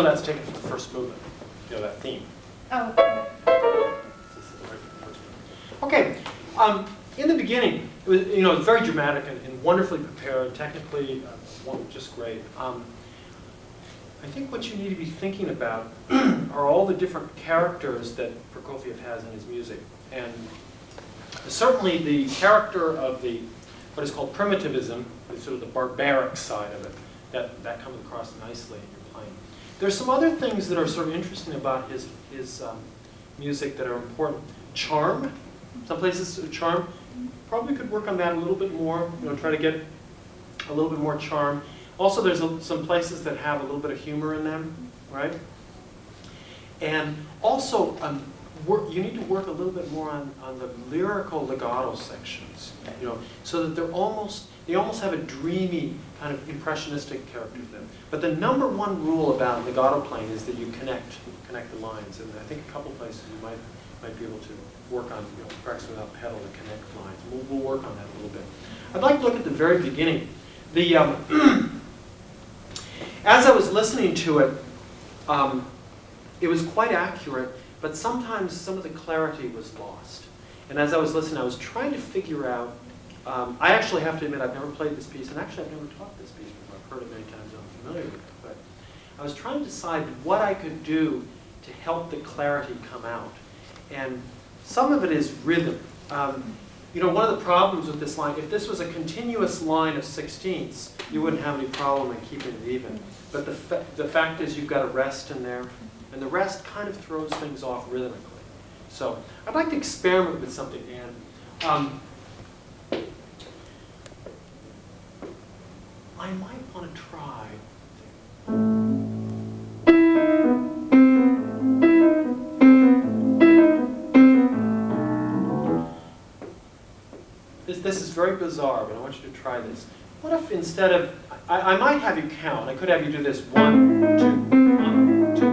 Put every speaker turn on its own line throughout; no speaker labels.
That's taken from the first movement, that theme.
Oh, okay.
Okay, in the beginning, it was, it's very dramatic and wonderfully prepared, technically just great. I think what you need to be thinking about are all the different characters that Prokofiev has in his music. And certainly the character of what is called primitivism, is sort of the barbaric side of it, that comes across nicely in your playing. There's some other things that are sort of interesting about his music that are important. Charm, some places charm, probably could work on that a little bit more, try to get a little bit more charm. Also, there's some places that have a little bit of humor in them, right? And also, you need to work a little bit more on the lyrical legato sections, so that they almost have a dreamy kind of impressionistic character to them. But the number one rule about legato playing is that you connect the lines, and I think a couple places you might be able to work on, practice without pedal to connect lines. We'll work on that a little bit. I'd like to look at the very beginning. As I was listening to it, it was quite accurate, but sometimes some of the clarity was lost. And as I was listening, I was trying to figure out, I actually have to admit I've never played this piece, and actually I've never taught this piece before. I've heard it many times, I'm familiar with it. But I was trying to decide what I could do to help the clarity come out. And some of it is rhythm. One of the problems with this line, if this was a continuous line of sixteenths, you wouldn't have any problem in keeping it even. But the fact is you've got a rest in there, and the rest kind of throws things off rhythmically. So I'd like to experiment with something, and I might want to try. This is very bizarre, but I want you to try this. What if instead of, I might have you count. I could have you do this 1, 2, 1, 2,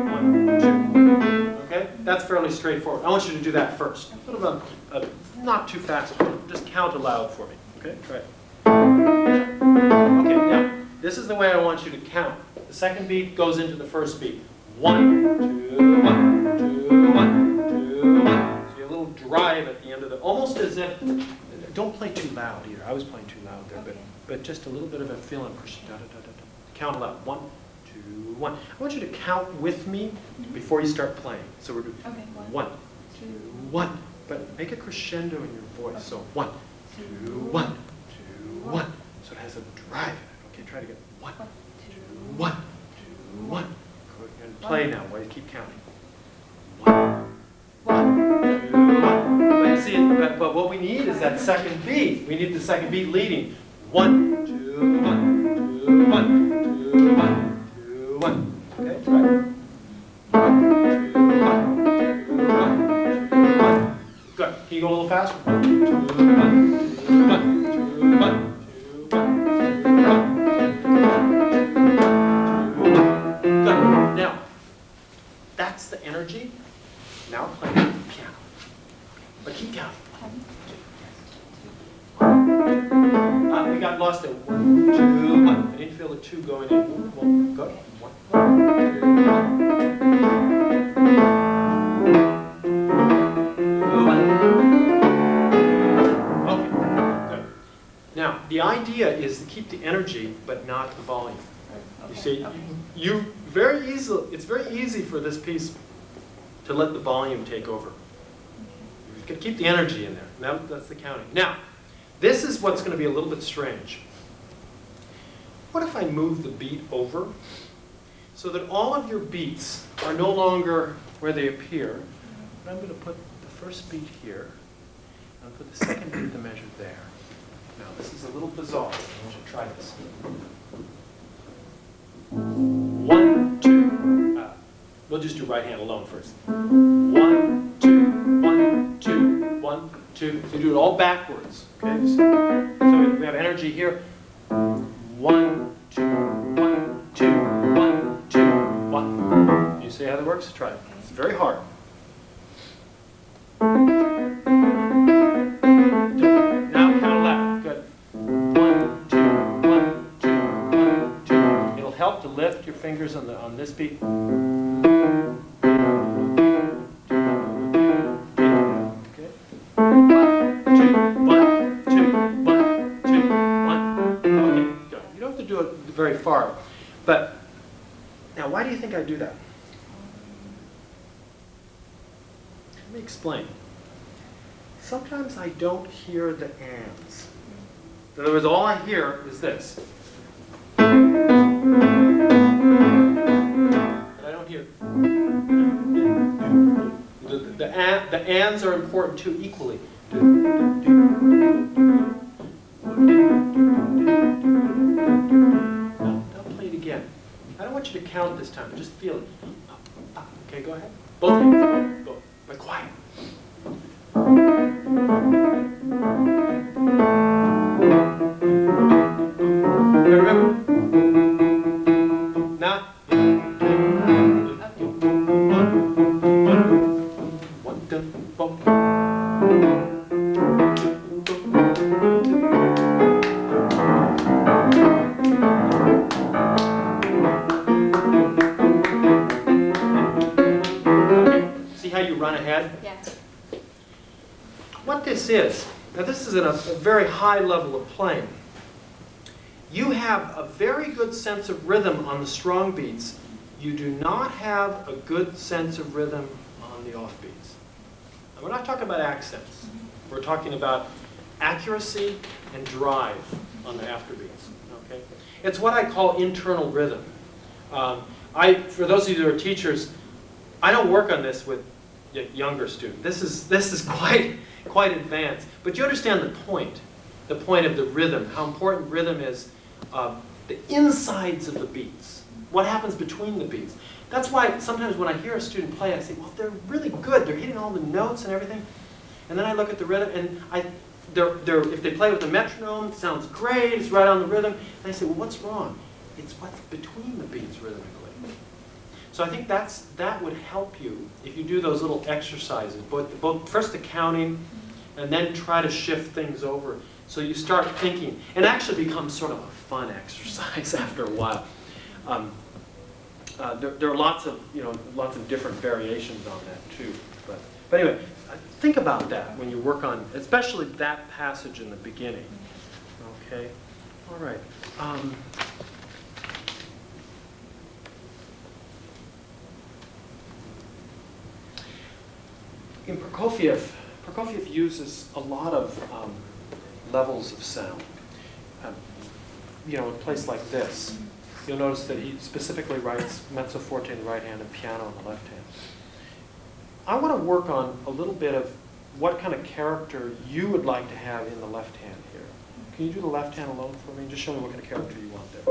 1, 2. Okay? That's fairly straightforward. I want you to do that first. Sort of not too fast. Just count aloud for me. Okay? Try it. Okay, now, this is the way I want you to count. The second beat goes into the first beat. 1, 2, 1, 2, 1, 2, 1. So you have a little drive at the end of the, almost as if, don't play too loud either. I was playing too loud there, but just a little bit of a feeling. Count aloud. 1, 2, 1. I want you to count with me before you start playing. So we're doing 1, 2, 1. But make a crescendo in your voice. So 1, 2, 1, 2, 1. So it has a drive in it. Okay, try it again. 1, 2, 1, 2, 1. Good. And play now while you keep counting. 1, 1, 2, 1. But you see, but what we need is that second beat. We need the second beat leading. 1, 2, 1, 2, 1, 2, 1, 2, 1. Okay, try it. 1, 2, 1, 2, 1, 2, 1. Good. Can you go a little faster? 1, 2, 1, 2, 1, 2, 1. Good. Now, that's the energy. Now play the piano. But keep counting. We got lost there. 1, 2, 1. I didn't feel the 2 going in. 1, go. 1, 2, 1. Okay, good. Now, the idea is to keep the energy, but not the volume. You see, it's very easy for this piece to let the volume take over. You can keep the energy in there. That's the counting. Now, this is what's going to be a little bit strange. What if I move the beat over so that all of your beats are no longer where they appear? But I'm going to put the first beat here, and I'll put the second beat of the measure there. Now, this is a little bizarre. I want you to try this. 1, 2. We'll just do right hand alone first. 1, 2, 1, 2, 1, 2. So you do it all backwards. Okay. So we have energy here. 1, 2, 1, 2, 1, 2, 1. You see how that works? Try it. It's very hard. Now count loud. Good. 1, 2, 1, 2, 1, 2. It'll help to lift your fingers on this just be. Okay. 1, 2, 1, 2, 1, 2, 1. Okay, good. You don't have to do it very far. But now, why do you think I do that? Let me explain. Sometimes I don't hear the ands. In other words, all I hear is this. And I don't hear. The ands are important too, equally. Now, don't play it again. I don't want you to count this time, just feel it. Okay, go ahead. Both hands. Go. But quiet. Remember? Now. One, two, four. See how you run ahead?
Yeah.
What this is, now this is at a very high level of playing. You have a very good sense of rhythm on the strong beats. You do not have a good sense of rhythm on the off beats. And we're not talking about accents. We're talking about accuracy and drive on the afterbeats. Okay? It's what I call internal rhythm. For those of you who are teachers, I don't work on this with younger students. This is quite advanced. But you understand the point of the rhythm, how important rhythm is, the insides of the beats, what happens between the beats. That's why sometimes when I hear a student play, I say, well, they're really good. They're hitting all the notes and everything. And then I look at the rhythm, and if they play with the metronome, it sounds great. It's right on the rhythm. And I say, well, what's wrong? It's what's between the beats rhythmically. So I think that would help you if you do those little exercises, both first the counting, and then try to shift things over. So you start thinking, and actually becomes sort of a fun exercise after a while. There are lots of different variations on that too. But anyway, think about that when you work on, especially that passage in the beginning. Okay, all right. In Prokofiev uses a lot of levels of sound. In a place like this, you'll notice that he specifically writes mezzo forte in the right hand and piano in the left hand. I want to work on a little bit of what kind of character you would like to have in the left hand here. Can you do the left hand alone for me? Just show me what kind of character you want there.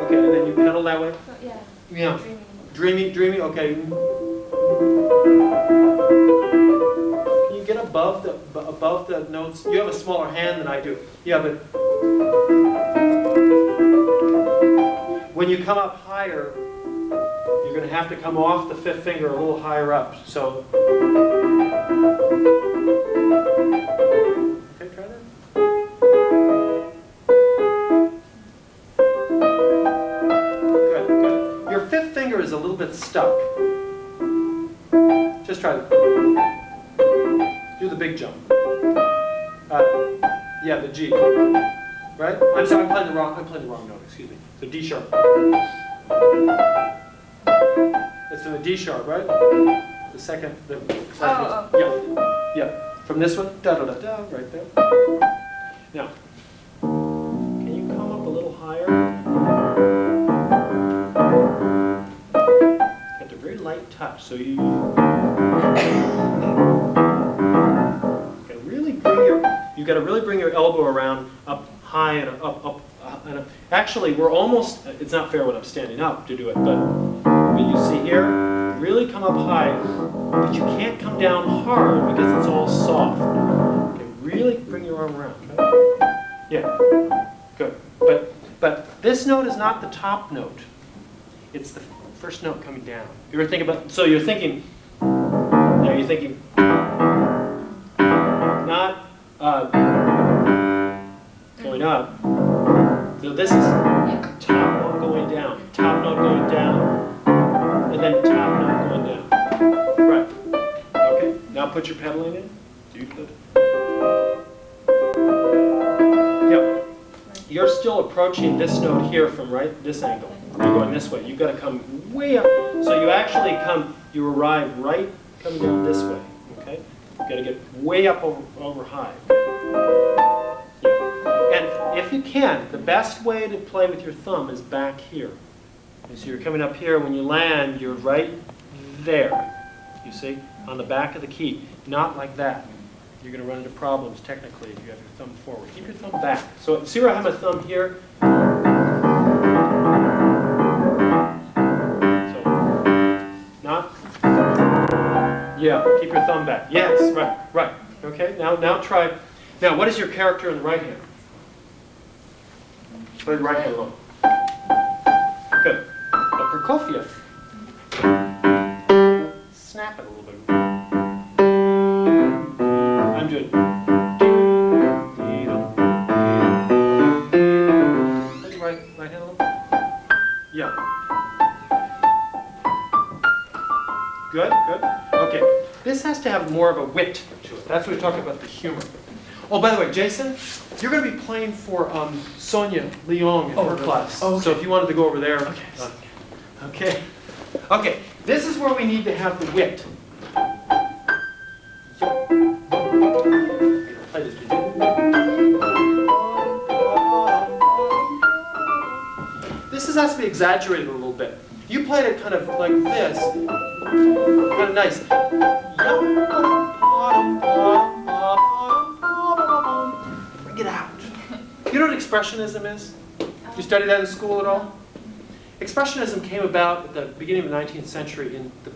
Okay, and then you pedal that way?
Oh, yeah.
Yeah. Dreamy, okay. Can you get above the notes? You have a smaller hand than I do. Yeah, but when you come up higher, you're going to have to come off the fifth finger a little higher up. So, okay, try that. Good. Your fifth finger is a little bit stuck. Just try that. Do the big jump. Yeah, the G. Right? I'm sorry, I'm playing the wrong note, excuse me. So D sharp. It's in the D sharp, right? The second. Yeah. From this one, da da da da, right there. Now, can you come up a little higher? At a very light touch, so you got to really bring your elbow around up high and up and up. Actually, we're almost. It's not fair when I'm standing up to do it, but when you see here, really come up high, but you can't come down hard because it's all soft. Okay, really bring your arm around. Okay? Yeah, good. But this note is not the top note. It's the first note coming down. You ever think about? So you're thinking. Now you're thinking. Not going up. So this is top note going down, top note going down, and then top note going down. Right. Okay, now put your pedaling in. Do you put? Yep. You're still approaching this note here from this angle. You're going this way. You've got to come way up. So you actually you arrive right coming down this way. Okay? You've got to get way up over high. Yeah. And if you can, the best way to play with your thumb is back here. And so you're coming up here. When you land, you're right there. You see? On the back of the key. Not like that. You're going to run into problems technically if you have your thumb forward. Keep your thumb back. So see where I have my thumb here? So, not? Yeah, keep your thumb back. Yes, right. Okay, now try. Now, what is your character in the right hand? Play the right hand alone. Good. But Prokofiev, snap it a little bit. I'm doing. Right hand a little. Yeah. Good. Okay. This has to have more of a wit to it. That's what we talk about the humor. Oh, by the way, Jason, you're going to be playing for Sonia Leong in her class. Oh, okay. So if you wanted to go over there. Okay. Okay. This is where we need to have the wit. This has to be exaggerated a little bit. You played it kind of like this, kind of nice. Bring it out. You know what Expressionism is? You studied that in school at all? Expressionism came about at the beginning of the 19th century in the